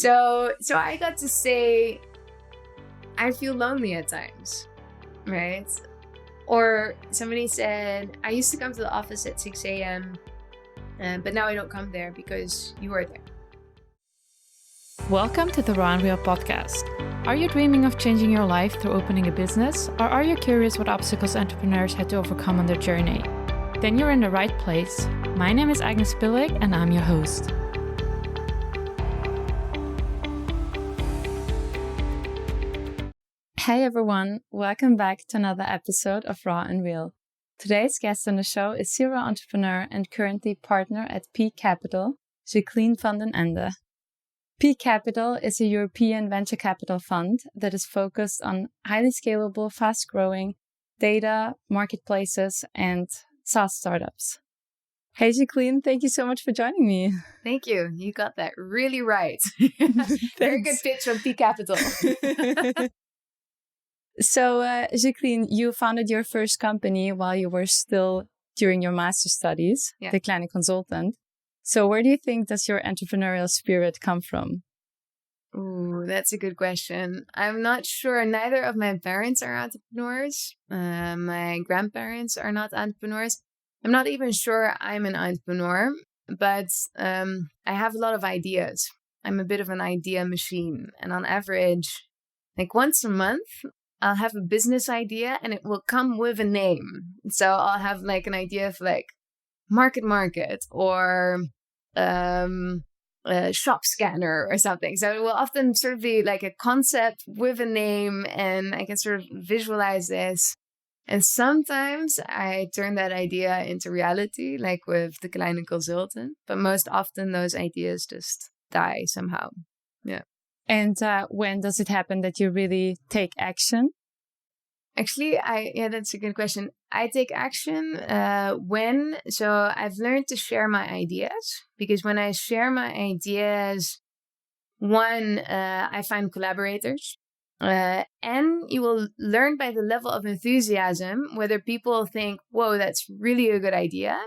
So I got to say, I feel lonely at times, right? Or somebody said, I used to come to the office at 6 a.m., but now I don't come there because you are there. Welcome to the Raw and Real podcast. Are you dreaming of changing your life through opening a business? Or are you curious what obstacles entrepreneurs had to overcome on their journey? Then you're in the right place. My name is Agnes Bilik and I'm your host. Hey everyone, welcome back to another episode of Raw and Real. Today's guest on the show is serial entrepreneur and currently partner at P Capital, Jacqueline van den Ende. P Capital is a European venture capital fund that is focused on highly scalable, fast-growing data, marketplaces, and SaaS startups. Hey Jacqueline, thank you so much for joining me. Thank you. You got that really right. Very good pitch on P Capital. So, Jacqueline, you founded your first company while you were still during your master's studies, the Kleine Consultant. So where do you think does your entrepreneurial spirit come from? Ooh, that's a good question. I'm not sure. Neither of my parents are entrepreneurs. My grandparents are not entrepreneurs. I'm not even sure I'm an entrepreneur, but I have a lot of ideas. I'm a bit of an idea machine. And on average, like once a month, I'll have a business idea and it will come with a name. So I'll have like an idea of like market or a shop scanner or something. So it will often sort of be like a concept with a name and I can sort of visualize this. And sometimes I turn that idea into reality, like with the Kleine Consultant. But most often those ideas just die somehow. Yeah. And when does it happen that you really take action? Actually, that's a good question. I take action so I've learned to share my ideas, because when I share my ideas, one, I find collaborators, and you will learn by the level of enthusiasm whether people think, whoa, that's really a good idea,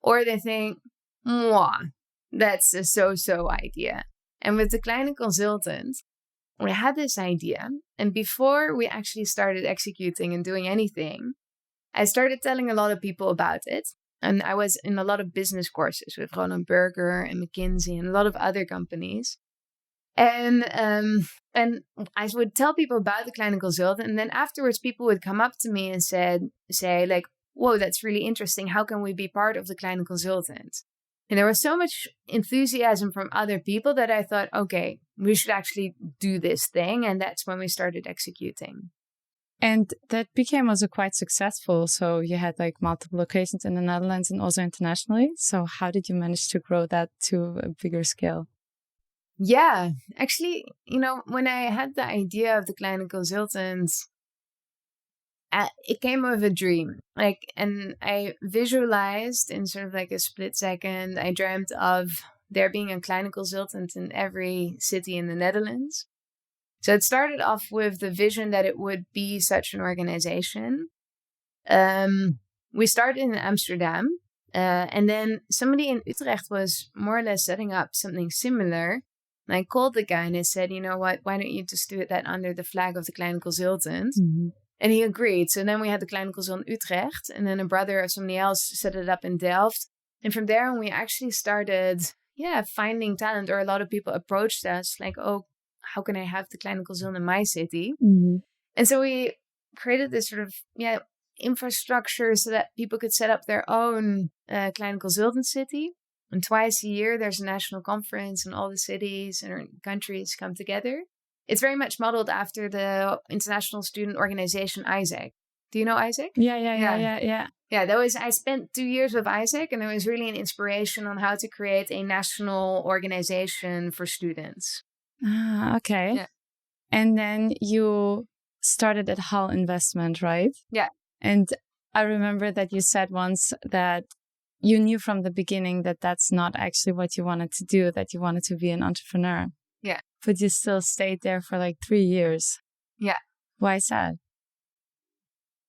or they think, mwah, that's a so-so idea. And with the Kleine Consultant, we had this idea, and before we actually started executing and doing anything, I started telling a lot of people about it. And I was in a lot of business courses with Roland Berger and McKinsey and a lot of other companies. And I would tell people about the Kleine Consultant, and then afterwards people would come up to me and say like, whoa, that's really interesting. How can we be part of the Kleine Consultant? And there was so much enthusiasm from other people that I thought, okay, we should actually do this thing. And that's when we started executing. And that became also quite successful. So you had like multiple locations in the Netherlands and also internationally. So how did you manage to grow that to a bigger scale? Yeah, actually, when I had the idea of the Kleine Consultant, it came with a dream, and I visualized in sort of like a split second. I dreamt of there being a Kleine Consultant in every city in the Netherlands. So it started off with the vision that it would be such an organization. We started in Amsterdam, and then somebody in Utrecht was more or less setting up something similar. And I called the guy and I said, you know what, why don't you just do that under the flag of the Kleine Consultant? Mm-hmm. And he agreed. So then we had the Kleine Consultant Utrecht. And then a brother of somebody else set it up in Delft. And from there, we actually started, finding talent. Or a lot of people approached us like, oh, how can I have the Kleine Consultant in my city? Mm-hmm. And so we created this sort of, infrastructure so that people could set up their own Kleine Consultant city. And twice a year, there's a national conference and all the cities and countries come together. It's very much modeled after the international student organization, ISAC. Do you know ISAC? Yeah. Yeah, I spent 2 years with ISAC, and it was really an inspiration on how to create a national organization for students. Ah, okay. Yeah. And then you started at Hull Investment, right? Yeah. And I remember that you said once that you knew from the beginning that that's not actually what you wanted to do, that you wanted to be an entrepreneur. Yeah. But you still stayed there for like 3 years. Yeah. Why is that?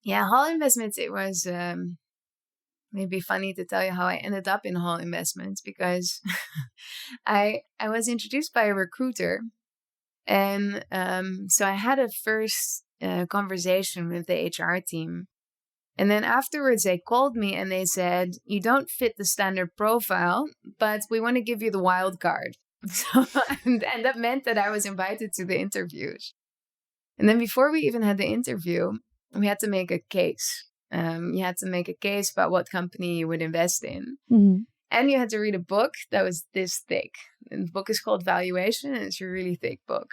Yeah, Hull Investments, it was it'd be funny to tell you how I ended up in Hall Investments, because I was introduced by a recruiter. And so I had a first conversation with the HR team. And then afterwards, they called me and they said, you don't fit the standard profile, but we want to give you the wild card. So, and that meant that I was invited to the interviews. And then before we even had the interview, we had to make a case. You had to make a case about what company you would invest in. Mm-hmm. And you had to read a book that was this thick. And the book is called Valuation, and it's a really thick book.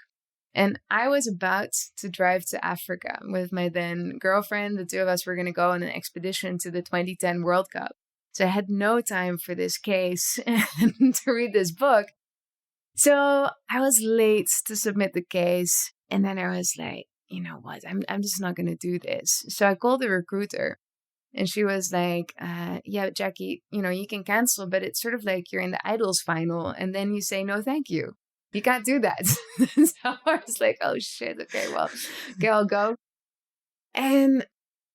And I was about to drive to Africa with my then girlfriend. The two of us were going to go on an expedition to the 2010 World Cup. So I had no time for this case and to read this book. So I was late to submit the case. And then I was like, you know what, I'm just not going to do this. So I called the recruiter. And she was like, yeah, Jackie, you can cancel, but it's sort of like you're in the Idols final. And then you say, no, thank you. You can't do that. So I was like, oh, shit. Okay, I'll go. And,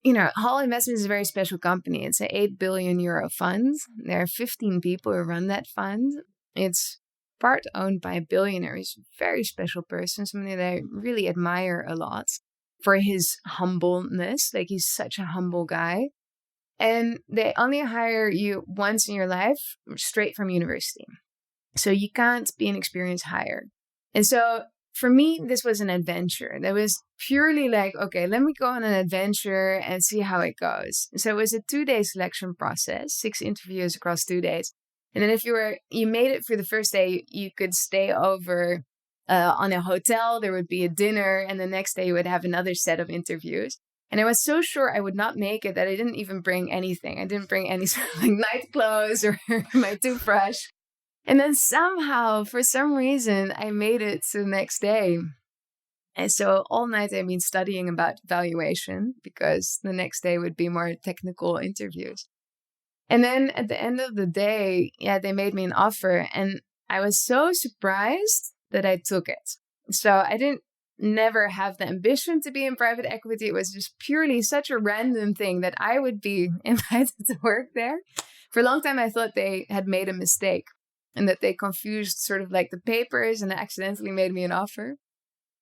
Hall Investments is a very special company. It's an 8 billion euro fund. There are 15 people who run that fund. It's part owned by a billionaire. He's a very special person, somebody that I really admire a lot for his humbleness. Like, he's such a humble guy. And they only hire you once in your life, straight from university. So you can't be an experienced hire. And so for me, this was an adventure. That was purely like, okay, let me go on an adventure and see how it goes. So it was a 2-day selection process, 6 interviews across 2 days. And then if you made it through the first day, you could stay over on a hotel. There would be a dinner. And the next day you would have another set of interviews. And I was so sure I would not make it that I didn't even bring anything. I didn't bring any sort of like night clothes or my toothbrush. And then somehow, for some reason, I made it to the next day. And so all night I've been studying about valuation, because the next day would be more technical interviews. And then at the end of the day, they made me an offer. And I was so surprised that I took it. So I didn't never have the ambition to be in private equity. It was just purely such a random thing that I would be invited to work there. For a long time, I thought they had made a mistake and that they confused sort of like the papers and accidentally made me an offer.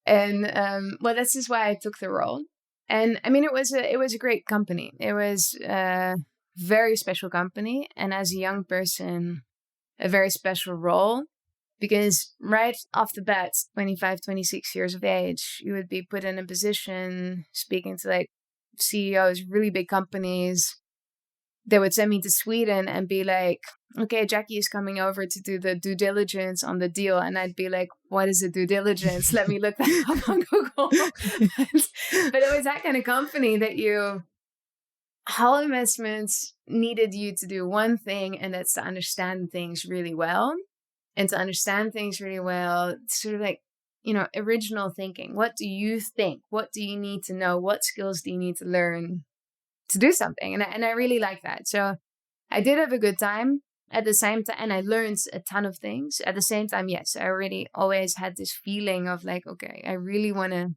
And that's just why I took the role. And I mean, it was a great company. It was a very special company. And as a young person, a very special role. Because right off the bat, 25, 26 years of age, you would be put in a position speaking to like CEOs, really big companies. They would send me to Sweden and be like, okay, Jackie is coming over to do the due diligence on the deal. And I'd be like, what is a due diligence? Let me look that up on Google. But it was that kind of company that Hall Investments needed you to do one thing, and that's to understand things really well. And to understand things really well, sort of like, original thinking. What do you think? What do you need to know? What skills do you need to learn to do something? And I really like that. So I did have a good time at the same time. And I learned a ton of things. At the same time, yes, I already always had this feeling of like, okay, I really want to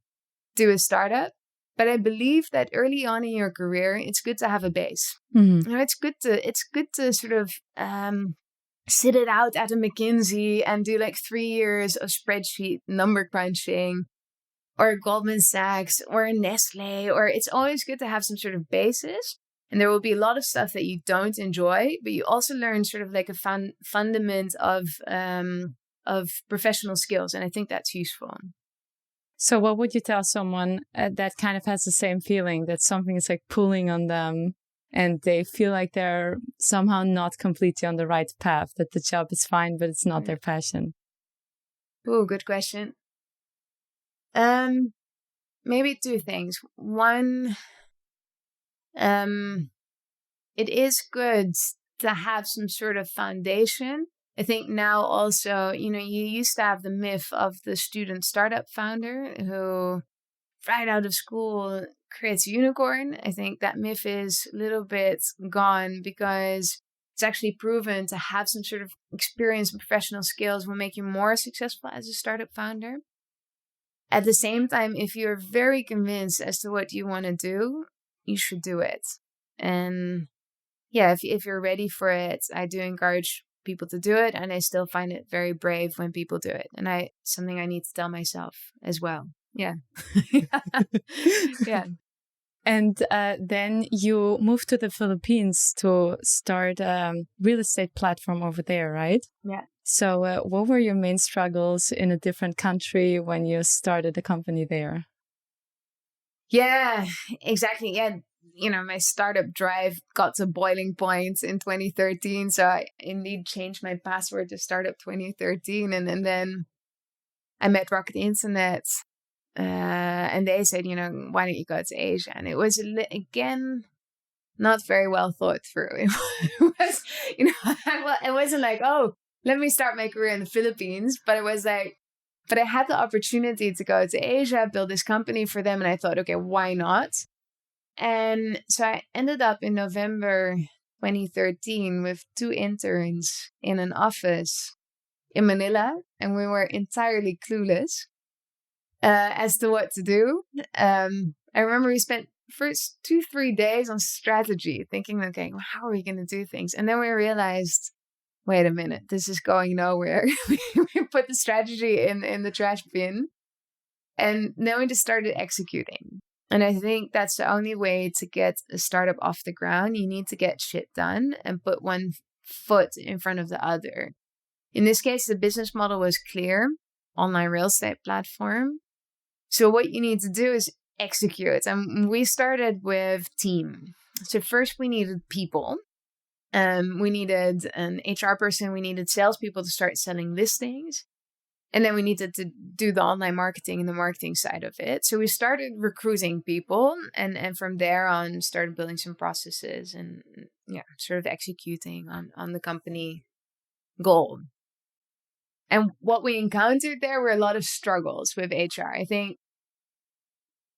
do a startup. But I believe that early on in your career, it's good to have a base. Mm-hmm. It's good to sort of sit it out at a McKinsey and do like 3 years of spreadsheet number crunching, or Goldman Sachs or a Nestle, or it's always good to have some sort of basis. And there will be a lot of stuff that you don't enjoy, but you also learn sort of like a fundament of professional skills. And I think that's useful. So what would you tell someone that kind of has the same feeling, that something is like pulling on them and they feel like they're somehow not completely on the right path, that the job is fine, but it's not their passion? Oh, good question. Maybe 2 things. One, it is good to have some sort of foundation. I think now also, you used to have the myth of the student startup founder who right out of school creates a unicorn. I think that myth is a little bit gone, because it's actually proven to have some sort of experience and professional skills will make you more successful as a startup founder. At the same time, if you're very convinced as to what you want to do, you should do it. And if you're ready for it, I do encourage people to do it. And I still find it very brave when people do it. And something I need to tell myself as well. Yeah. Yeah. And then you moved to the Philippines to start a real estate platform over there, right? Yeah. So what were your main struggles in a different country when you started the company there? Yeah, exactly. Yeah. My startup drive got to boiling point in 2013. So I indeed changed my password to Startup 2013. And then I met Rocket Internet. And they said, why don't you go to Asia? And it was, again, not very well thought through. It was, it wasn't like, oh, let me start my career in the Philippines. But it was like, but I had the opportunity to go to Asia, build this company for them. And I thought, okay, why not? And so I ended up in November 2013 with 2 interns in an office in Manila. And we were entirely clueless as to what to do. I remember we spent first 2-3 days on strategy, thinking, okay, well, how are we going to do things? And then we realized, wait a minute, this is going nowhere. We put the strategy in the trash bin, and then we just started executing. And I think that's the only way to get a startup off the ground. You need to get shit done and put one foot in front of the other. In this case, the business model was clear, online real estate platform. So what you need to do is execute. And we started with team. So first we needed people. We needed an HR person. We needed salespeople to start selling listings. And then we needed to do the online marketing and the marketing side of it. So we started recruiting people, and from there on started building some processes and sort of executing on the company goal. And what we encountered there were a lot of struggles with HR. I think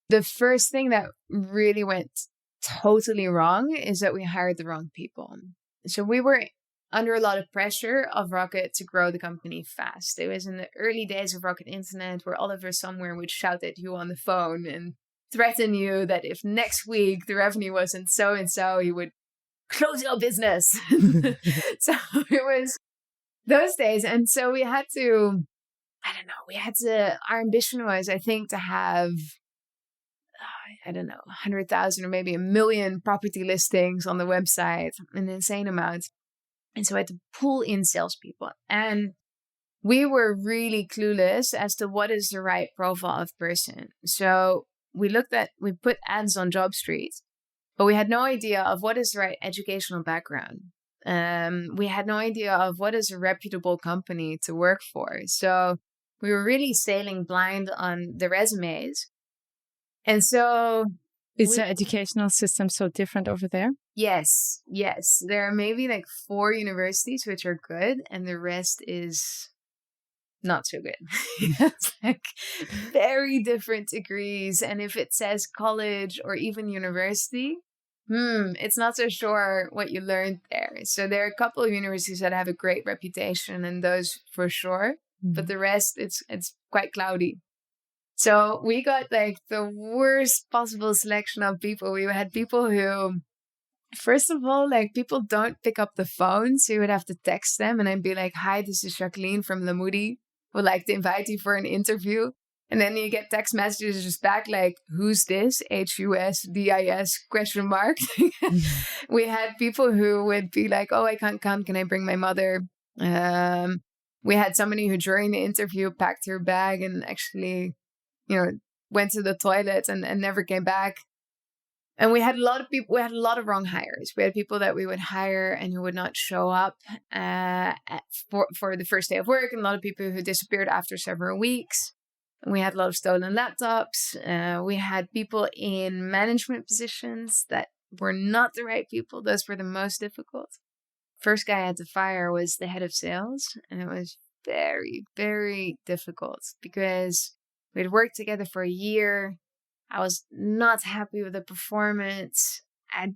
the first thing that really went totally wrong is that we hired the wrong people. So we were under a lot of pressure of Rocket to grow the company fast. It was in the early days of Rocket Internet where Oliver somewhere would shout at you on the phone and threaten you that if next week the revenue wasn't so and so, he would close your business. So it was those days. And so we had to, our ambition was, I think, to have 100,000 or maybe 1 million property listings on the website, an insane amount. And so I had to pull in salespeople. And we were really clueless as to what is the right profile of person. So we put ads on JobStreet, but we had no idea of what is the right educational background. We had no idea of what is a reputable company to work for. So we were really sailing blind on the resumes. And so... Is the educational system so different over there? Yes. There are maybe like 4 universities which are good, and the rest is not so good. It's like very different degrees. And if it says college or even university, it's not so sure what you learned there. So there are a couple of universities that have a great reputation, and those for sure. Mm-hmm. But the rest, it's quite cloudy. So we got like the worst possible selection of people. We had people who, first of all, like people don't pick up the phone. So you would have to text them and I'd be like, hi, this is Jacqueline from La Moody. Would like to invite you for an interview. And then you get text messages just back like, who's this? HUSDIS ? We had people who would be like, oh, I can't come. Can I bring my mother? We had somebody who during the interview packed her bag and actually... went to the toilet and never came back. And we had a lot of people, we had a lot of wrong hires. We had people that we would hire and who would not show up for the first day of work, and a lot of people who disappeared after several weeks. And we had a lot of stolen laptops. We had people in management positions that were not the right people. Those were the most difficult. First guy I had to fire was the head of sales, and it was very, very difficult because we'd worked together for a year. I was not happy with the performance. I'd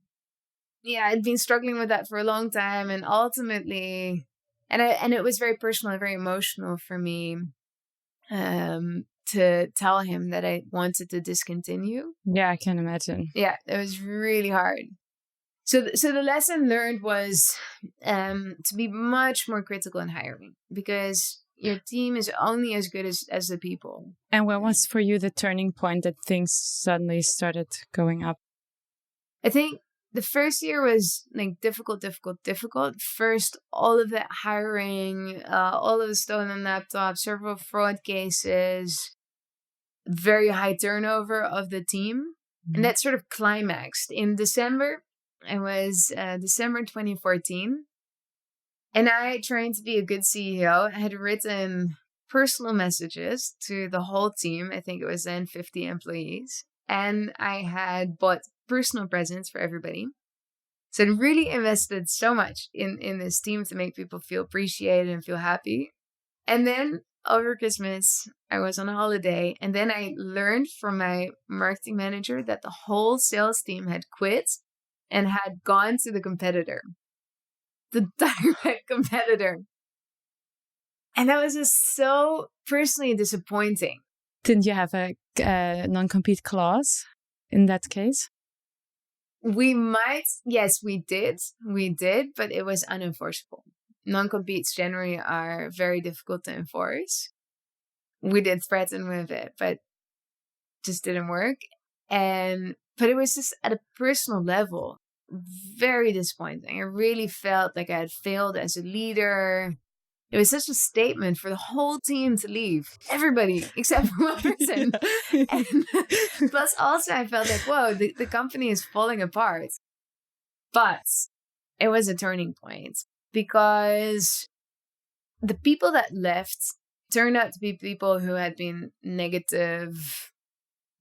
been struggling with that for a long time. And ultimately, and it was very personal and very emotional for me to tell him that I wanted to discontinue. Yeah, I can imagine. Yeah, it was really hard. So the lesson learned was to be much more critical in hiring, because your team is only as good as the people. And when was for you the turning point that things suddenly started going up? I think the first year was like difficult. First, all of that hiring, all of the stolen laptops, several fraud cases, very high turnover of the team. And that sort of climaxed in December. It was December 2014. And I, trying to be a good CEO, had written personal messages to the whole team. I think it was then 50 employees. And I had bought personal presents for everybody. So I really invested so much in this team to make people feel appreciated and feel happy. And then over Christmas, I was on a holiday. And then I learned from my marketing manager that the whole sales team had quit and had gone to the competitor, the direct competitor. And that was just so personally disappointing. Didn't you have a non-compete clause in that case? Yes, we did, but it was unenforceable. Non-competes generally are very difficult to enforce. We did threaten with it, but just didn't work. But it was just at a personal level, very disappointing. I really felt like I had failed as a leader. It was such a statement for the whole team to leave. Everybody, except for one person. And plus also I felt like, whoa, the company is falling apart. But it was a turning point, because the people that left turned out to be people who had been negative,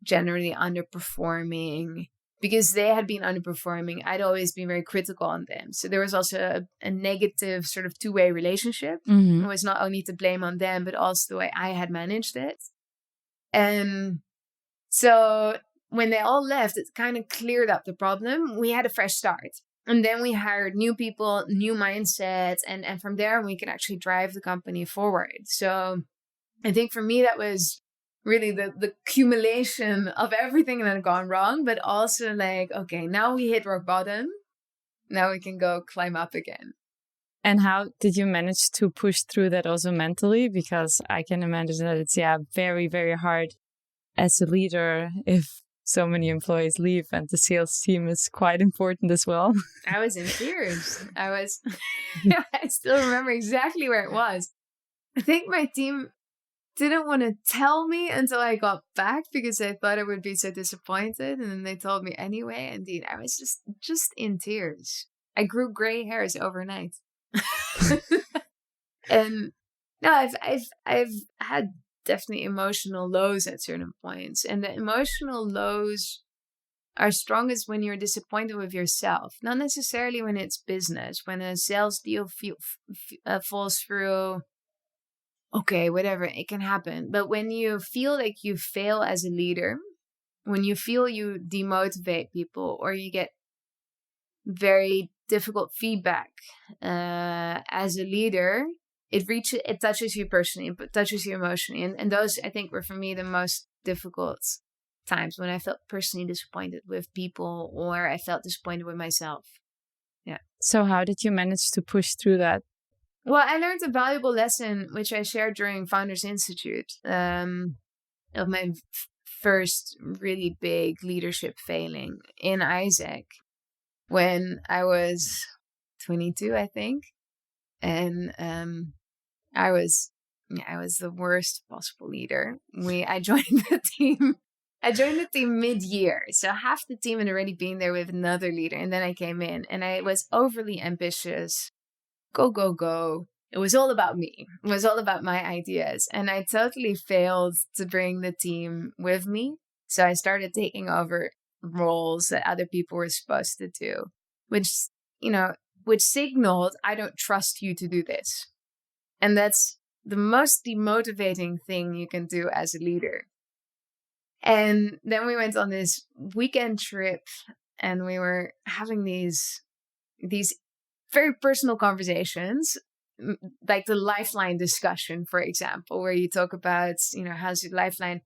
generally underperforming. Because they had been underperforming, I'd always been very critical on them. So there was also a negative sort of two-way relationship. Mm-hmm. It was not only to blame on them, but also the way I had managed it. And so when they all left, it kind of cleared up the problem. We had a fresh start. And then we hired new people, new mindsets. And from there, we could actually drive the company forward. So I think for me, that was really the accumulation of everything that had gone wrong, but also like, okay, now we hit rock bottom. Now we can go climb up again. And how did you manage to push through that also mentally? Because I can imagine that it's, very, very hard as a leader if so many employees leave, and the sales team is quite important as well. I was in tears. I still remember exactly where it was. I think my team didn't want to tell me until I got back, because I thought I would be so disappointed. And then they told me anyway. Indeed, I was just in tears. I grew gray hairs overnight. And no, I've had definitely emotional lows at certain points. And the emotional lows are strongest when you're disappointed with yourself. Not necessarily when it's business. When a sales deal falls through, okay, whatever, it can happen. But when you feel like you fail as a leader, when you feel you demotivate people, or you get very difficult feedback as a leader, it touches you personally, it touches you emotionally. And those, I think, were for me the most difficult times, when I felt personally disappointed with people, or I felt disappointed with myself. Yeah. So how did you manage to push through that? Well, I learned a valuable lesson, which I shared during Founders Institute, of my first really big leadership failing in Isaac, when I was 22, I think. And I was the worst possible leader. I joined the team. I joined the team mid-year. So half the team had already been there with another leader. And then I came in, and I was overly ambitious. Go. It was all about me. It was all about my ideas. And I totally failed to bring the team with me. So I started taking over roles that other people were supposed to do, which signaled, I don't trust you to do this. And that's the most demotivating thing you can do as a leader. And then we went on this weekend trip, and we were having these very personal conversations, like the lifeline discussion, for example, where you talk about, how's your lifeline?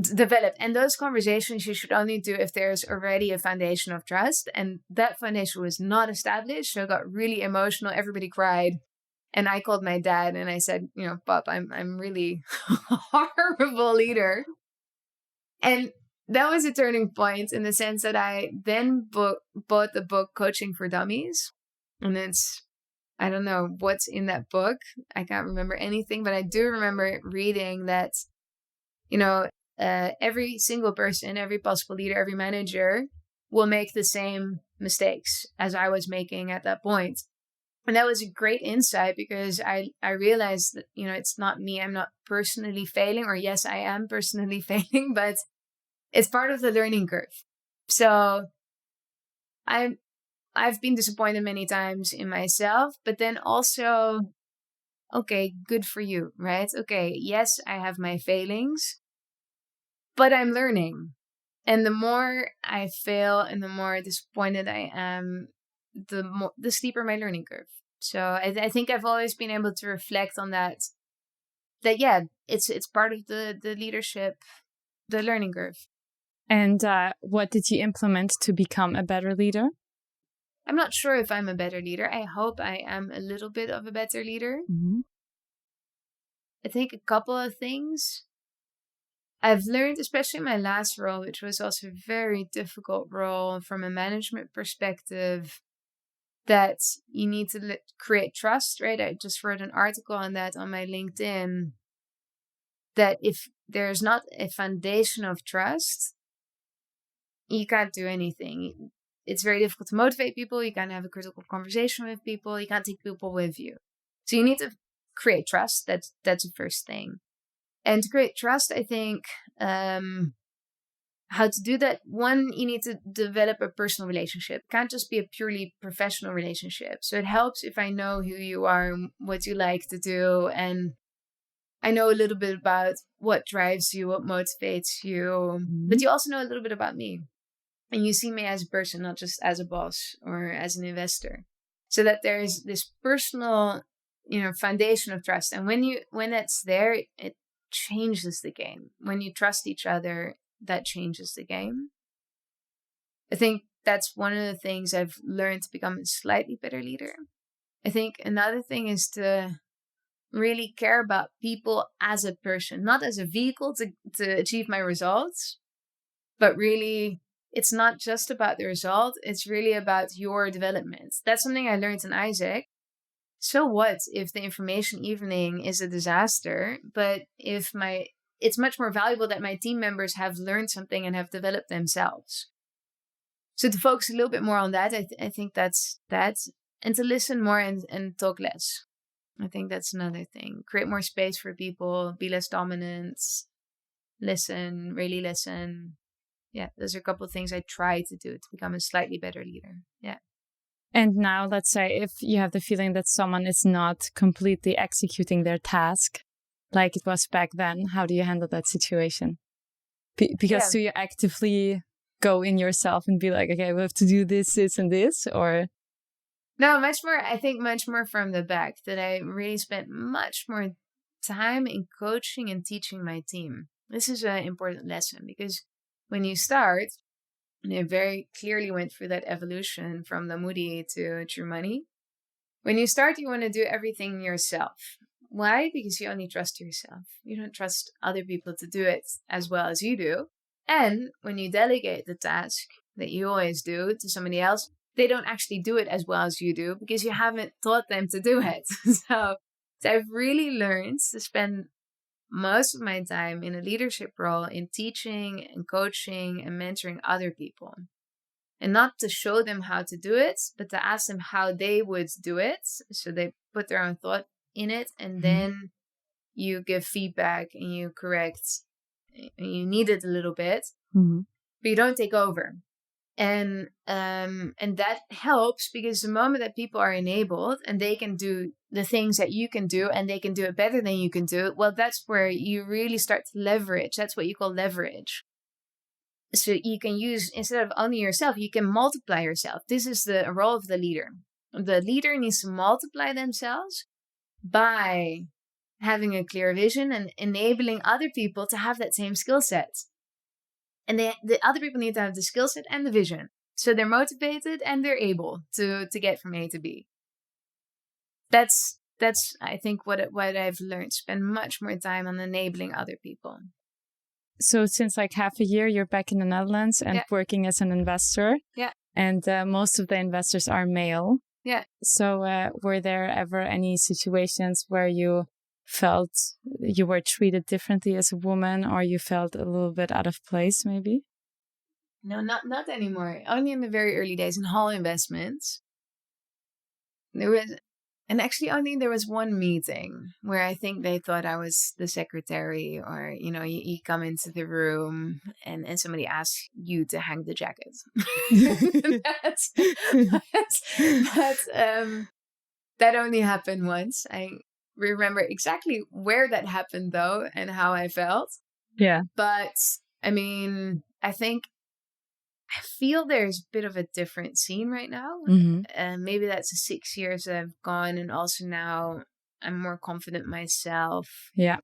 developed. And those conversations you should only do if there's already a foundation of trust. And that foundation was not established. So I got really emotional. Everybody cried. And I called my dad and I said, Pop, I'm really a horrible leader. And that was a turning point in the sense that I then bought the book Coaching for Dummies. And I don't know what's in that book. I can't remember anything, but I do remember reading that, every single person, every possible leader, every manager will make the same mistakes as I was making at that point. And that was a great insight because I realized that, it's not me. I'm not personally failing, or yes, I am personally failing, but it's part of the learning curve. So I've been disappointed many times in myself, but then also, okay, good for you, right? Okay, yes, I have my failings, but I'm learning. And the more I fail and the more disappointed I am, the steeper my learning curve. So I think I've always been able to reflect on that yeah, it's part of the leadership, the learning curve. And what did you implement to become a better leader? I'm not sure if I'm a better leader. I hope I am a little bit of a better leader. Mm-hmm. I think a couple of things I've learned, especially in my last role, which was also a very difficult role from a management perspective, that you need to create trust, right? I just wrote an article on that on my LinkedIn, that if there's not a foundation of trust, you can't do anything. It's very difficult to motivate people. You can't have a critical conversation with people. You can't take people with you. So you need to create trust. That's the first thing. And to create trust, I think, how to do that. One, you need to develop a personal relationship. It can't just be a purely professional relationship. So it helps if I know who you are, what you like to do, and I know a little bit about what drives you, what motivates you, but you also know a little bit about me. And you see me as a person, not just as a boss or as an investor. So that there's this personal, foundation of trust. And when that's there, it changes the game. When you trust each other, that changes the game. I think that's one of the things I've learned to become a slightly better leader. I think another thing is to really care about people as a person, not as a vehicle to achieve my results, but really, it's not just about the result. It's really about your development. That's something I learned in Isaac. So what if the information evening is a disaster, but it's much more valuable that my team members have learned something and have developed themselves. So to focus a little bit more on that, I think that's that. And to listen more and talk less. I think that's another thing. Create more space for people, be less dominant, listen, really listen. Yeah, those are a couple of things I try to do to become a slightly better leader. Yeah. And now, let's say if you have the feeling that someone is not completely executing their task like it was back then, how do you handle that situation? Because do you actively go in yourself and be like, okay, we have to do this, this, and this, or? No, much more from the back, that I really spent much more time in coaching and teaching my team. This is an important lesson because when you start, and I very clearly went through that evolution from the Moody to True Money. When you start, you want to do everything yourself. Why? Because you only trust yourself. You don't trust other people to do it as well as you do. And when you delegate the task that you always do to somebody else, they don't actually do it as well as you do because you haven't taught them to do it. So I've really learned to spend most of my time in a leadership role in teaching and coaching and mentoring other people. And not to show them how to do it, but to ask them how they would do it. So they put their own thought in it, and then you give feedback and you correct. And you need it a little bit, but you don't take over. And that helps because the moment that people are enabled and they can do the things that you can do and they can do it better than you can do, well, that's where you really start to leverage. That's what you call leverage. So you can use, instead of only yourself, you can multiply yourself. This is the role of the leader. The leader needs to multiply themselves by having a clear vision and enabling other people to have that same skill set. And the other people need to have the skill set and the vision. So they're motivated and they're able to get from A to B. That's I think what I've learned. Spend much more time on enabling other people. So since like half a year, you're back in the Netherlands and working as an investor. Yeah. And most of the investors are male. Yeah. So were there ever any situations where you felt you were treated differently as a woman, or you felt a little bit out of place maybe? No, not anymore. Only in the very early days in Hall Investments. There was one meeting where I think they thought I was the secretary, or, you come into the room and somebody asks you to hang the jacket. That only happened once. I remember exactly where that happened though and how I felt. Yeah. But I mean, I feel there's a bit of a different scene right now. And maybe that's the 6 years I've gone, and also now I'm more confident myself. Yeah.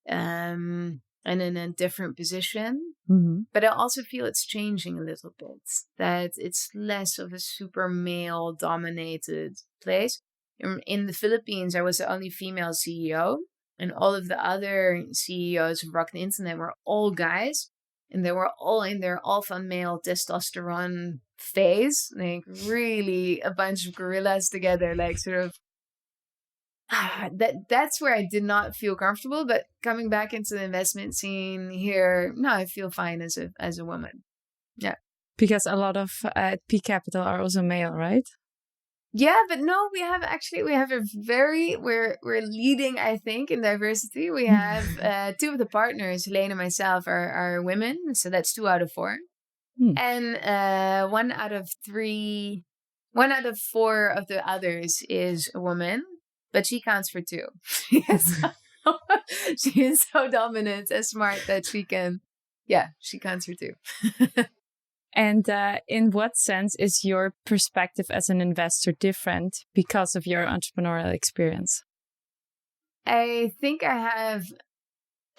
And in a different position. But I also feel it's changing a little bit. That it's less of a super male dominated place. In the Philippines, I was the only female CEO, and all of the other CEOs who rocked the internet were all guys. And they were all in their alpha male testosterone phase, like really a bunch of gorillas together, like sort of. That's where I did not feel comfortable. But coming back into the investment scene here, no, I feel fine as a woman. Yeah, because a lot of P Capital are also male, right? Yeah, but no, we're leading, I think, in diversity. We have 2 of the partners, Helene and myself, are women. So that's 2 out of 4. And 1 out of 4 of the others is a woman, but she counts for 2. She is so dominant and smart that she counts for 2. And in what sense is your perspective as an investor different because of your entrepreneurial experience? I think I have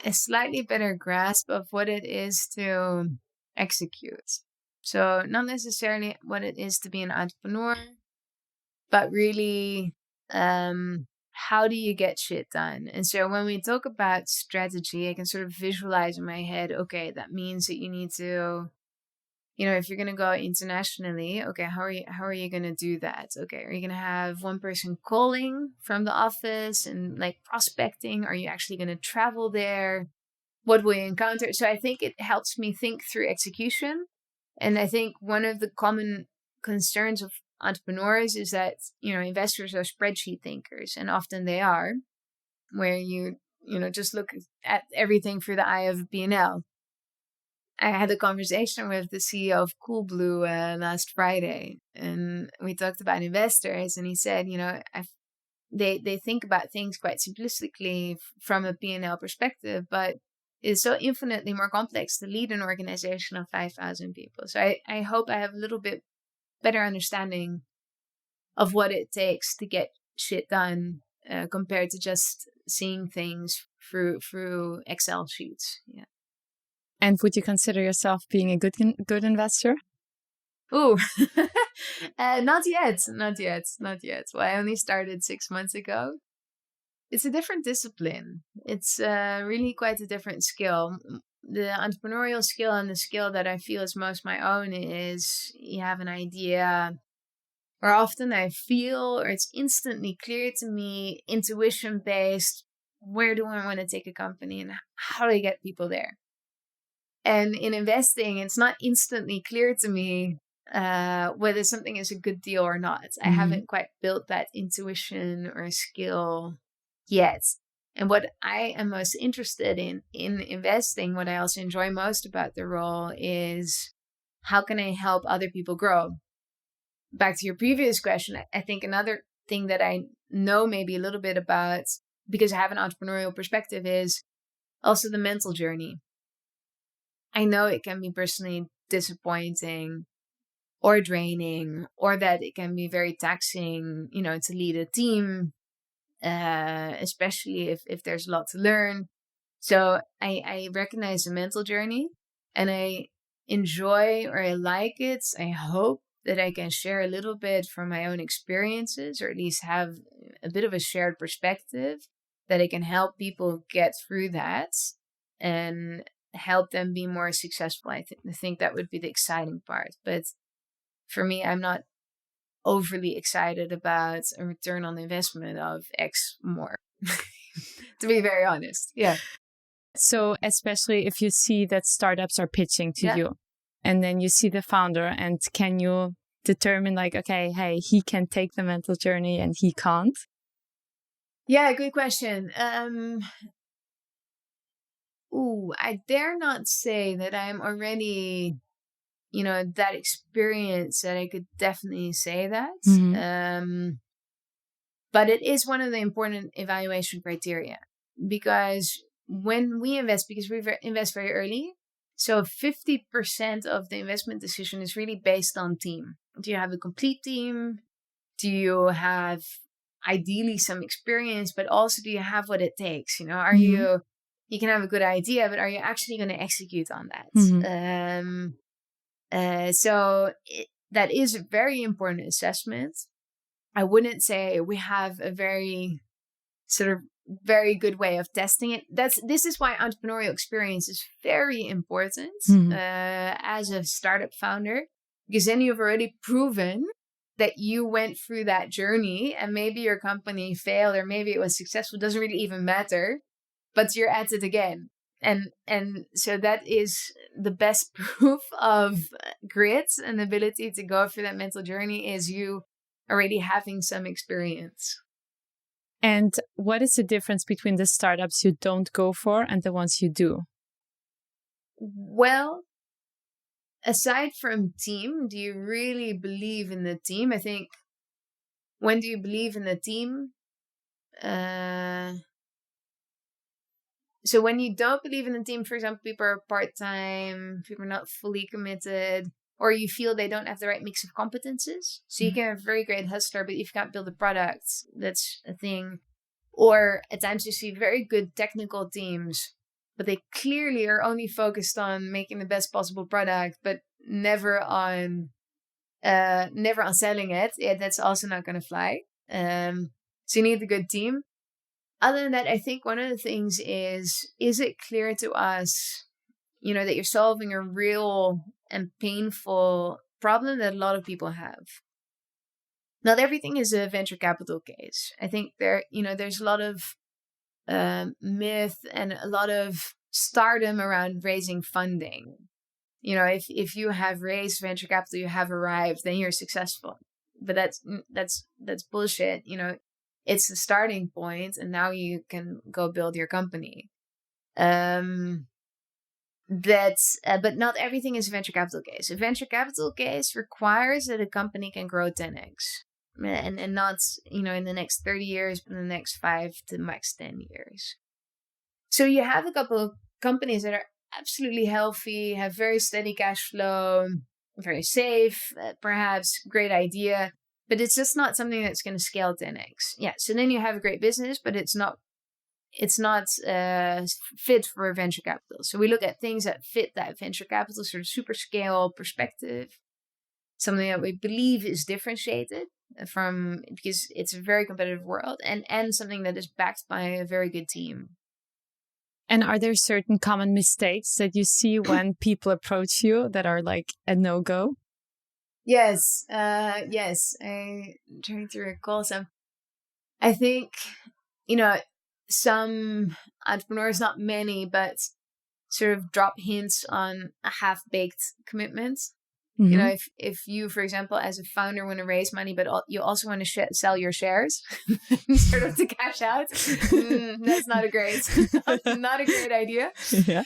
a slightly better grasp of what it is to execute. So not necessarily what it is to be an entrepreneur, but really how do you get shit done? And so when we talk about strategy, I can sort of visualize in my head, okay, that means that you need to, if you're going to go internationally, okay, how are you going to do that? Okay, are you going to have one person calling from the office and like prospecting? Are you actually going to travel there? What will you encounter? So I think it helps me think through execution. And I think one of the common concerns of entrepreneurs is that, investors are spreadsheet thinkers, and often they are, where you just look at everything through the eye of a P&L. I had a conversation with the CEO of Coolblue last Friday, and we talked about investors, and he said, they think about things quite simplistically from a P&L perspective, but it's so infinitely more complex to lead an organization of 5,000 people. So I hope I have a little bit better understanding of what it takes to get shit done compared to just seeing things through Excel sheets. Yeah. And would you consider yourself being a good investor? Ooh, not yet. Well, I only started 6 months ago. It's a different discipline. It's really quite a different skill. The entrepreneurial skill and the skill that I feel is most my own is you have an idea, or often I feel, or it's instantly clear to me, intuition based, where do I want to take a company and how do I get people there? And in investing, it's not instantly clear to me whether something is a good deal or not. I haven't quite built that intuition or skill yet. And what I am most interested in investing, what I also enjoy most about the role is how can I help other people grow? Back to your previous question, I think another thing that I know maybe a little bit about, because I have an entrepreneurial perspective, is also the mental journey. I know it can be personally disappointing or draining, or that it can be very taxing, to lead a team especially if there's a lot to learn. So I recognize the mental journey, and I enjoy, or I like it. I hope that I can share a little bit from my own experiences, or at least have a bit of a shared perspective that I can help people get through that and help them be more successful. I think that would be the exciting part. But for me, I'm not overly excited about a return on investment of X more, to be very honest. Yeah. So especially if you see that startups are pitching to you, and then you see the founder, and can you determine like, okay, hey, he can take the mental journey and he can't? Yeah, good question. I dare not say that I'm already, that experience that I could definitely say that. Mm-hmm. But it is one of the important evaluation criteria, because when we invest, because we invest very early, so 50% of the investment decision is really based on team. Do you have a complete team? Do you have ideally some experience, but also do you have what it takes? Are you can have a good idea, but are you actually going to execute on that? So that is a very important assessment. I wouldn't say we have a very good way of testing it. This is why entrepreneurial experience is very important as a startup founder, because then you've already proven that you went through that journey, and maybe your company failed or maybe it was successful, doesn't really even matter, but you're at it again. And so that is the best proof of grit and ability to go through that mental journey, is you already having some experience. And what is the difference between the startups you don't go for and the ones you do? Well, aside from team, do you really believe in the team? I think, when do you believe in the team? So when you don't believe in the team, for example, people are part-time, people are not fully committed, or you feel they don't have the right mix of competences. So you can have a very great hustler, but if you can't build a product, that's a thing. Or at times you see very good technical teams, but they clearly are only focused on making the best possible product, but never on selling it. Yeah, that's also not going to fly. So you need a good team. Other than that, I think one of the things is it clear to us, that you're solving a real and painful problem that a lot of people have. Not everything is a venture capital case. I think there's a lot of myth and a lot of stardom around raising funding. If you have raised venture capital, you have arrived, then you're successful. But that's bullshit. It's the starting point, and now you can go build your company. But not everything is a venture capital case. A venture capital case requires that a company can grow 10x. And not, in the next 30 years, but in the next 5 to max 10 years. So you have a couple of companies that are absolutely healthy, have very steady cash flow, very safe, perhaps great idea, but it's just not something that's going to scale 10x. Yeah. So then you have a great business, but it's not fit for venture capital. So we look at things that fit that venture capital sort of super scale perspective, something that we believe is differentiated because it's a very competitive world, and something that is backed by a very good team. And are there certain common mistakes that you see when people approach you that are like a no-go? Yes. I'm trying to recall some. I think, some entrepreneurs, not many, but sort of drop hints on a half-baked commitment. Mm-hmm. If you, for example, as a founder want to raise money, but you also want to sell your shares sort of to cash out, that's not a great idea. Yeah.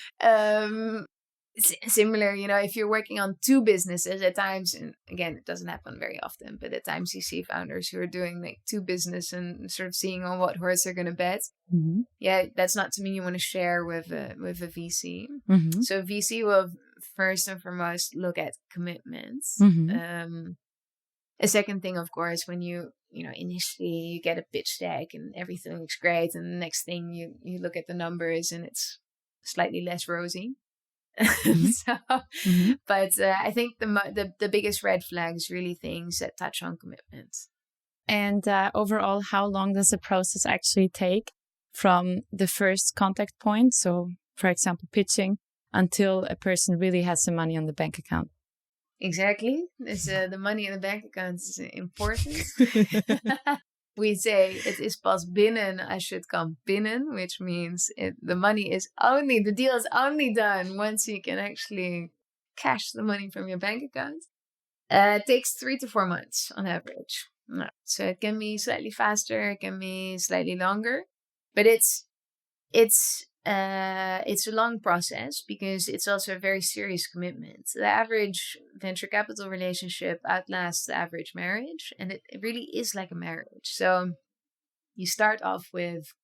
Similar, if you're working on two businesses at times, and again, it doesn't happen very often, but at times you see founders who are doing like two business and sort of seeing on what horse they're going to bet. Mm-hmm. Yeah, that's not something you want to share with a VC. Mm-hmm. So VC will first and foremost look at commitments. Mm-hmm. A second thing, of course, when you initially you get a pitch deck and everything looks great, and the next thing you look at the numbers and it's slightly less rosy. Mm-hmm. But I think the biggest red flag is really things that touch on commitment. And overall, how long does the process actually take from the first contact point, so for example pitching, until a person really has the money on the bank account? Exactly. The money in the bank account is important. We say it is pas binnen als je het kan pinnen, which means the deal is only done once you can actually cash the money from your bank account. It takes 3 to 4 months on average. So it can be slightly faster, it can be slightly longer, but it's a long process because it's also a very serious commitment. The average venture capital relationship outlasts the average marriage, and it really is like a marriage. So you start off with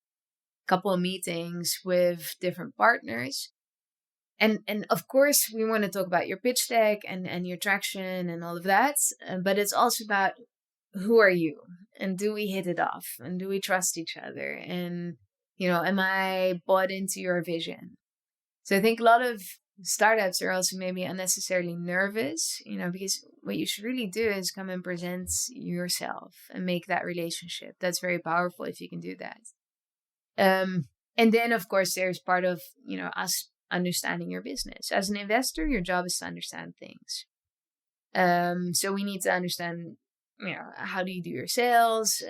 a couple of meetings with different partners. And of course, we want to talk about your pitch deck and your traction and all of that. But it's also about who are you? And do we hit it off? And do we trust each other? And am I bought into your vision? So I think a lot of startups are also maybe unnecessarily nervous, because what you should really do is come and present yourself and make that relationship. That's very powerful if you can do that. And then, of course, there's part of, us understanding your business. As an investor, your job is to understand things. So we need to understand how do you do your sales?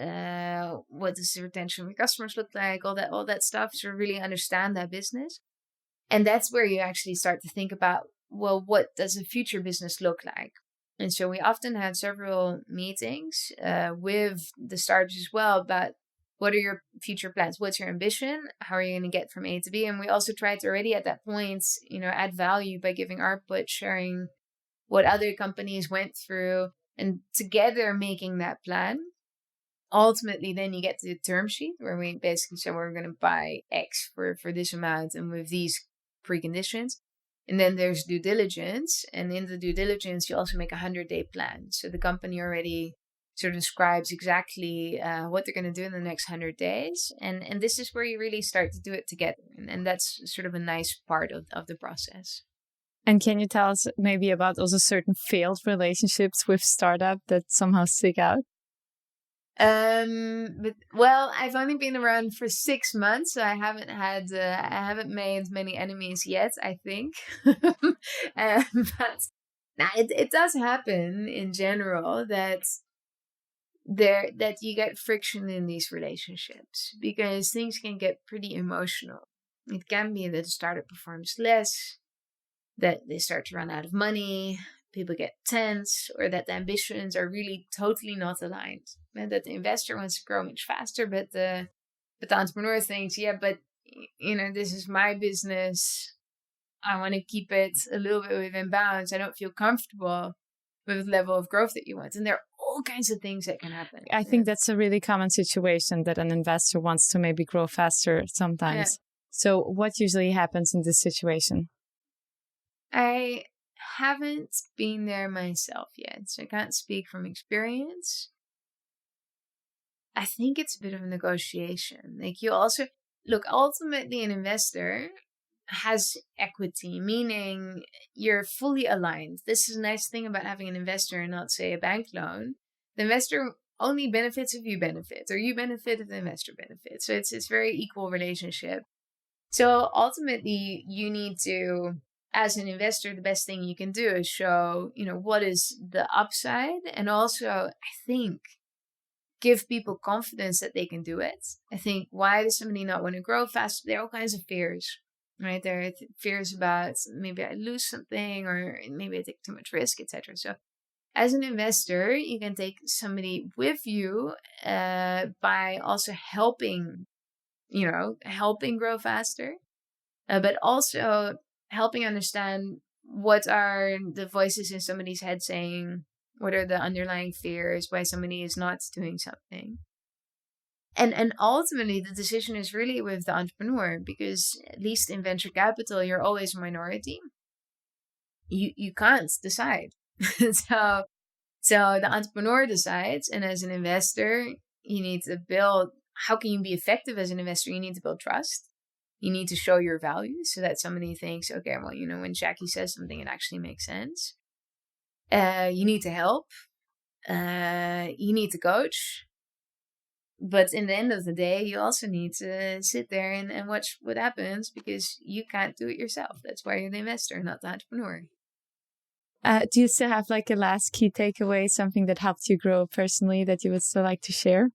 What does the retention of your customers look like? All that stuff. So really understand that business. And that's where you actually start to think about, well, what does a future business look like? And so we often have several meetings with the startups as well about what are your future plans? What's your ambition? How are you going to get from A to B? And we also try to already at that point, add value by giving our input, sharing what other companies went through, and together making that plan. Ultimately, then you get to the term sheet where we basically say we're going to buy X for this amount and with these preconditions. And then there's due diligence. And in the due diligence, you also make a 100-day plan. So the company already sort of describes exactly what they're going to do in the next 100 days. And this is where you really start to do it together. And that's sort of a nice part of the process. And can you tell us maybe about also certain failed relationships with startup that somehow stick out? I've only been around for 6 months, so I haven't made many enemies yet, I think. But it does happen in general that you get friction in these relationships because things can get pretty emotional. It can be that the startup performs less, that they start to run out of money, people get tense, or that the ambitions are really totally not aligned. And that the investor wants to grow much faster, but the entrepreneur thinks, this is my business. I want to keep it a little bit within bounds. I don't feel comfortable with the level of growth that you want. And there are all kinds of things that can happen. I think that's a really common situation that an investor wants to maybe grow faster sometimes. Yeah. So what usually happens in this situation? I haven't been there myself yet, so I can't speak from experience. I think it's a bit of a negotiation. Like you also, look, ultimately an investor has equity, meaning you're fully aligned. This is a nice thing about having an investor and not, say, a bank loan. The investor only benefits if you benefit, or you benefit if the investor benefits. So it's very equal relationship. So ultimately, you need to, as an investor, the best thing you can do is show, what is the upside, and also, I think, give people confidence that they can do it. I think, why does somebody not want to grow fast? There are all kinds of fears, right? There are fears about maybe I lose something, or maybe I take too much risk, etc. So as an investor, you can take somebody with you by also helping grow faster, but also helping understand what are the voices in somebody's head saying, what are the underlying fears, why somebody is not doing something. And ultimately, the decision is really with the entrepreneur, because at least in venture capital, you're always a minority. You can't decide. So So the entrepreneur decides, and as an investor, you need to build, how can you be effective as an investor? You need to build trust. You need to show your value so that somebody thinks, okay, well, when Jackie says something, it actually makes sense. You need to help. You need to coach. But in the end of the day, you also need to sit there and watch what happens, because you can't do it yourself. That's why you're the investor, not the entrepreneur. Do you still have like a last key takeaway, something that helped you grow personally that you would still like to share?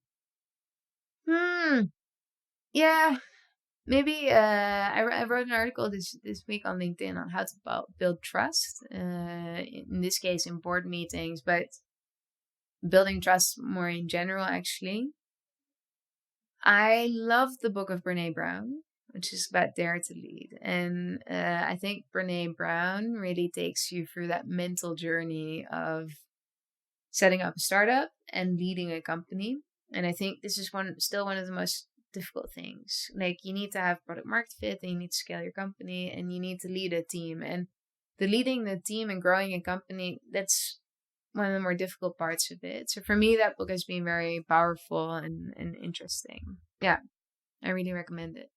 Yeah. Maybe I wrote an article this week on LinkedIn on how to build trust. In this case, in board meetings, but building trust more in general, actually. I love the book of Brene Brown, which is about Dare to Lead. And I think Brene Brown really takes you through that mental journey of setting up a startup and leading a company. And I think this is still one of the most difficult things. Like, you need to have product market fit, and you need to scale your company, and you need to lead a team. And leading the team and growing a company, that's one of the more difficult parts of it. So for me, that book has been very powerful and interesting. Yeah, I really recommend it.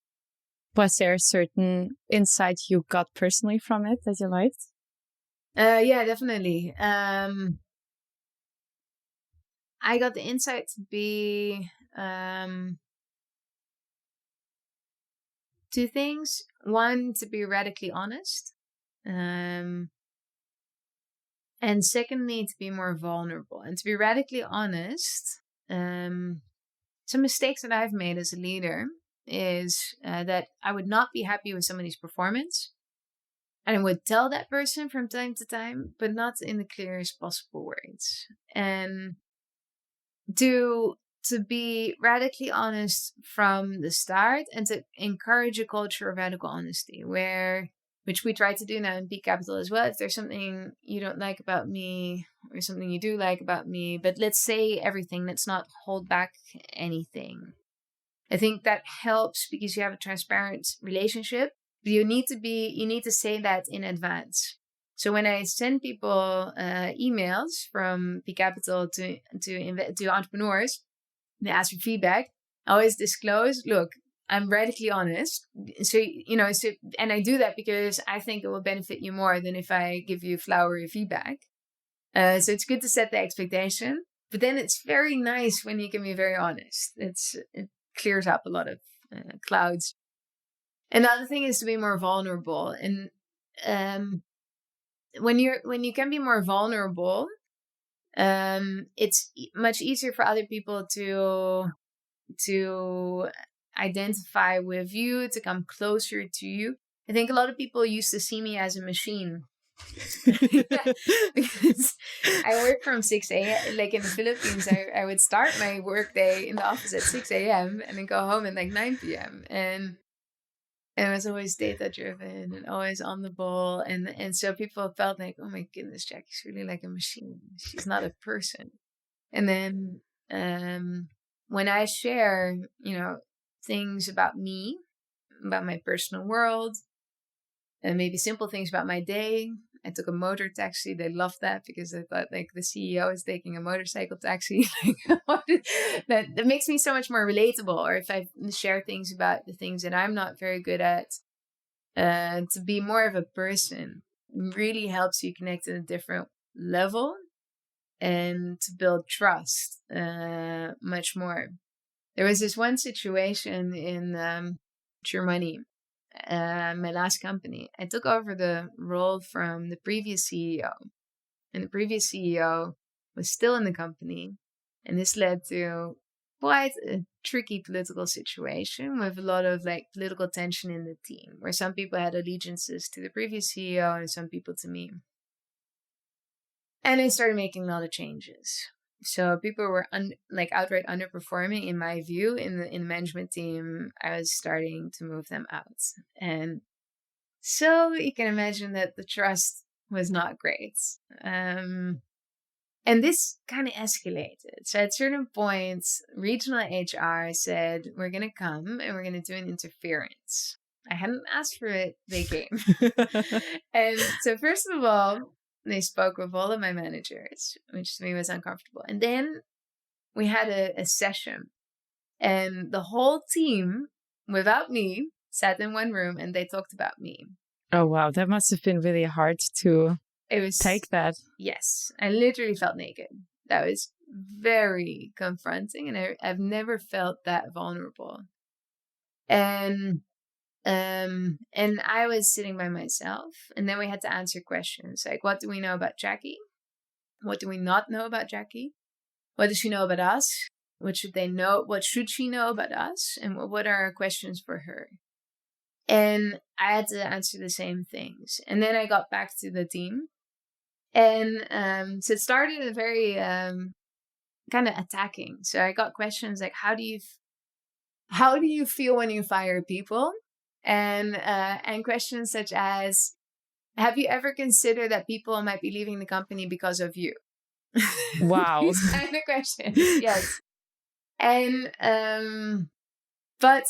Was there a certain insight you got personally from it that you liked? Yeah, definitely. I got the insight to be two things. One, to be radically honest. And secondly, to be more vulnerable. And to be radically honest, some mistakes that I've made as a leader is that I would not be happy with somebody's performance. And I would tell that person from time to time, but not in the clearest possible words. And to be radically honest from the start, and to encourage a culture of radical honesty, which we try to do now in Peak Capital as well. If there's something you don't like about me, or something you do like about me, but let's say everything, let's not hold back anything. I think that helps because you have a transparent relationship, but you need to say that in advance. So when I send people emails from Peak Capital to entrepreneurs, they ask for feedback, I always disclose, look, I'm radically honest. So, and I do that because I think it will benefit you more than if I give you flowery feedback. So it's good to set the expectation, but then it's very nice when you can be very honest. It clears up a lot of clouds. And the other thing is to be more vulnerable. And when you can be more vulnerable, it's much easier for other people to identify with you, to come closer to you. I think a lot of people used to see me as a machine. Because I work from 6 a.m. Like in the Philippines, I would start my work day in the office at 6 a.m. and then go home at like 9 p.m. And it was always data driven and always on the ball. And so people felt like, oh my goodness, Jackie's really like a machine. She's not a person. And then when I share, things about me, about my personal world, and maybe simple things about my day. I took a motor taxi. They loved that because they thought like the CEO is taking a motorcycle taxi. that makes me so much more relatable. Or if I share things about the things that I'm not very good at, to be more of a person really helps you connect at a different level and to build trust much more. There was this one situation in Germany. My last company, I took over the role from the previous CEO, and the previous CEO was still in the company, and this led to quite a tricky political situation with a lot of like political tension in the team, where some people had allegiances to the previous CEO and some people to me. And I started making a lot of changes. So people were outright underperforming, in my view, in the management team. I was starting to move them out. And so you can imagine that the trust was not great. And this kind of escalated. So at certain points, regional HR said, we're going to come and we're going to do an interference. I hadn't asked for it. They came. And so first of all, They spoke with all of my managers, which to me was uncomfortable. And then we had a session, and the whole team, without me, sat in one room and they talked about me. Oh, wow. That must have been really hard to take that. Yes. I literally felt naked. That was very confronting, and I've never felt that vulnerable. And I was sitting by myself, and then we had to answer questions like, what do we know about Jackie? What do we not know about Jackie? What does she know about us? What should they know? What should she know about us? And what are our questions for her? And I had to answer the same things. And then I got back to the team. And so it started a very kind of attacking. So I got questions like, how do you feel when you fire people? And questions such as, have you ever considered that people might be leaving the company because of you? Wow. These kind of questions, yes. And but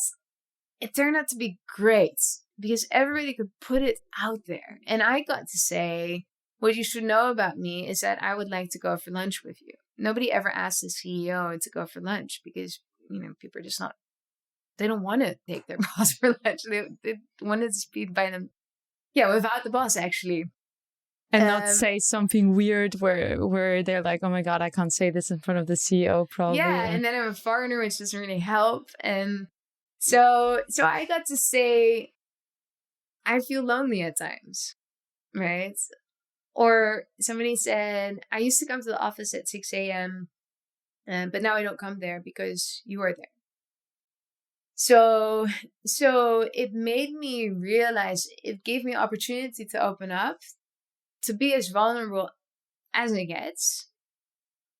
it turned out to be great because everybody could put it out there. And I got to say, what you should know about me is that I would like to go for lunch with you. Nobody ever asked the CEO to go for lunch because, people are just not, they don't want to take their boss for lunch. They wanted to speak by them. Yeah, without the boss, actually. And not say something weird where they're like, oh my God, I can't say this in front of the CEO, probably. Yeah, and then I'm a foreigner, which doesn't really help. And so I got to say, I feel lonely at times, right? Or somebody said, I used to come to the office at 6 a.m., but now I don't come there because you are there. So it made me realize, it gave me opportunity to open up, to be as vulnerable as it gets.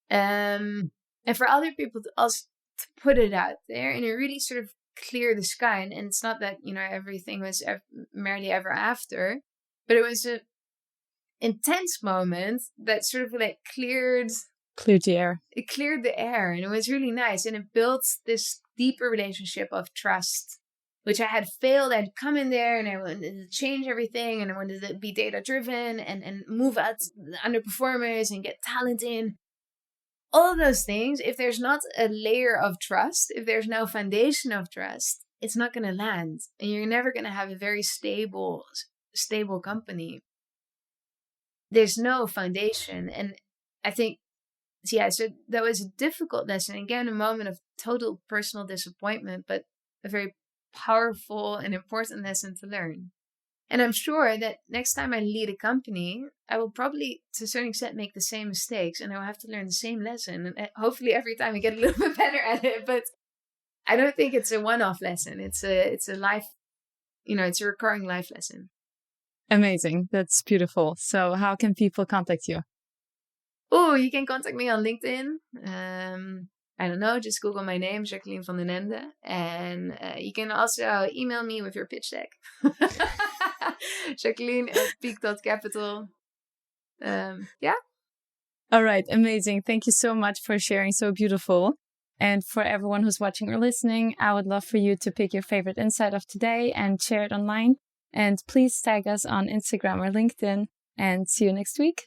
And for other people to also to put it out there, and it really sort of clear the sky. And it's not that, everything was merely ever after, but it was a intense moment that sort of like cleared the air. It cleared the air, and it was really nice. And it built this deeper relationship of trust, which I had failed. I'd come in there and I wanted to change everything, and I wanted to be data driven and move out the underperformers and get talent in. All of those things, if there's not a layer of trust, if there's no foundation of trust, it's not going to land. And you're never going to have a very stable company. There's no foundation. And I think, so that was a difficult lesson. Again, a moment of total personal disappointment, but a very powerful and important lesson to learn. And I'm sure that next time I lead a company, I will probably, to a certain extent, make the same mistakes, and I will have to learn the same lesson. And hopefully every time I get a little bit better at it. But I don't think it's a one-off lesson. It's a life, it's a recurring life lesson. Amazing. That's beautiful. So how can people contact you? Oh, you can contact me on LinkedIn. I don't know, just Google my name, Jacqueline van den Ende. And you can also email me with your pitch deck. Jacqueline at peak.capital. Yeah. All right. Amazing. Thank you so much for sharing. So beautiful. And for everyone who's watching or listening, I would love for you to pick your favorite insight of today and share it online. And please tag us on Instagram or LinkedIn. And see you next week.